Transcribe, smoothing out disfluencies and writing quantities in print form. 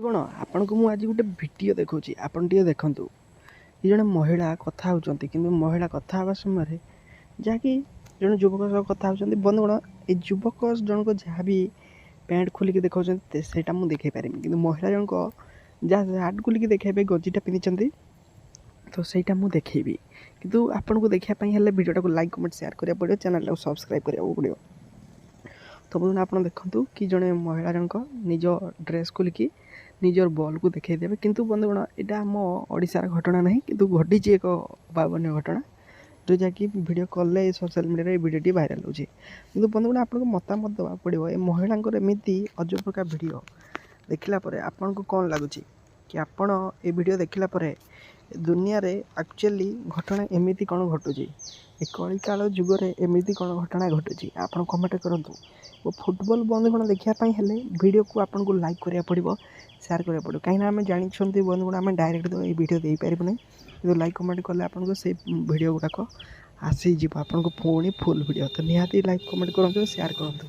କ'ଣ ଆପଣଙ୍କୁ ମୁଁ ଆଜି ଗୋଟେ ଭିଡ଼ିଓ ଦେଖାଉଛି, ଆପଣ ଟିକେ ଦେଖନ୍ତୁ। ଏ ଜଣେ ମହିଳା କଥା ହେଉଛନ୍ତି, କିନ୍ତୁ ମହିଳା କଥା ହେବା ସମୟରେ ଯାହାକି ଜଣେ ଯୁବକ ସହ କଥା ହେଉଛନ୍ତି। ବନ୍ଧୁଗଣ, ଏ ଯୁବକ ଜଣକ ଯାହା ବି ପ୍ୟାଣ୍ଟ ଖୋଲିକି ଦେଖାଉଛନ୍ତି ସେଇଟା ମୁଁ ଦେଖାଇ ପାରିବି, କିନ୍ତୁ ମହିଳା ଜଣକ ଯାହା ସାର୍ଟ ଖୋଲିକି ଦେଖାଇବା ପାଇଁ ଗଞ୍ଜିଟା ପିନ୍ଧିଛନ୍ତି ତ ସେଇଟା ମୁଁ ଦେଖାଇବି। କିନ୍ତୁ ଆପଣଙ୍କୁ ଦେଖିବା ପାଇଁ ହେଲେ ଭିଡ଼ିଓଟାକୁ ଲାଇକ୍ କମେଣ୍ଟ ସେୟାର କରିବାକୁ ପଡ଼ିବ, ଚ୍ୟାନେଲଟାକୁ ସବସ୍କ୍ରାଇବ୍ କରିବାକୁ ପଡ଼ିବ। ତ ବନ୍ଧୁଗଣ, ଆପଣ ଦେଖନ୍ତୁ କି ଜଣେ ମହିଳା ଜଣକ ନିଜ ଡ୍ରେସ୍ ଖୋଲିକି ନିଜର ବଲ୍କୁ ଦେଖାଇ ଦେବେ। କିନ୍ତୁ ବନ୍ଧୁଗଣ, ଏଇଟା ଆମ ଓଡ଼ିଶାର ଘଟଣା ନାହିଁ, କିନ୍ତୁ ଘଟିଛି ଏକ ଅଭାବନୀୟ ଘଟଣା, ଯେଉଁଟାକି ଭିଡ଼ିଓ କଲ୍ରେ ସୋସିଆଲ୍ ମିଡ଼ିଆରେ ଏ ଭିଡ଼ିଓଟି ଭାଇରାଲ୍ ହେଉଛି। କିନ୍ତୁ ବନ୍ଧୁଗଣ, ଆପଣଙ୍କୁ ମତାମତ ଦେବାକୁ ପଡ଼ିବ। ଏ ମହିଳାଙ୍କର ଏମିତି ଅଜବ ପ୍ରକାର ଭିଡ଼ିଓ ଦେଖିଲା ପରେ ଆପଣଙ୍କୁ କ'ଣ ଲାଗୁଛି କି ଆପଣ ଏ ଭିଡ଼ିଓ ଦେଖିଲା ପରେ ଦୁନିଆରେ ଆକ୍ଚୁଆଲି ଘଟଣା ଏମିତି କ'ଣ ଘଟୁଛି, ଏ କଳିକାଳ ଯୁଗରେ ଏମିତି କ'ଣ ଘଟଣା ଘଟୁଛି, ଆପଣ କମେଣ୍ଟ କରନ୍ତୁ। ଓ ଫୁଟବଲ୍ ବନ୍ଧୁଗଣ ଦେଖିବା ପାଇଁ ହେଲେ ଭିଡ଼ିଓକୁ ଆପଣଙ୍କୁ ଲାଇକ୍ କରିବାକୁ ପଡ଼ିବ, ସେୟାର କରିବାକୁ ପଡ଼ିବ। କାହିଁକିନା ଆମେ ଜାଣିଛନ୍ତି ବନ୍ଧୁଗଣ, ଆମେ ଡାଇରେକ୍ଟ ଏଇ ଭିଡ଼ିଓ ଦେଇପାରିବୁ ନାହିଁ, କିନ୍ତୁ ଲାଇକ୍ କମେଣ୍ଟ କଲେ ଆପଣଙ୍କୁ ସେଇ ଭିଡ଼ିଓ ଗୁଡ଼ାକ ଆସିଯିବ ଆପଣଙ୍କୁ ପୁଣି ଫୁଲ୍ ଭିଡ଼ିଓ। ତ ନିହାତି ଲାଇକ୍ କମେଣ୍ଟ କରନ୍ତୁ, ସେୟାର କରନ୍ତୁ।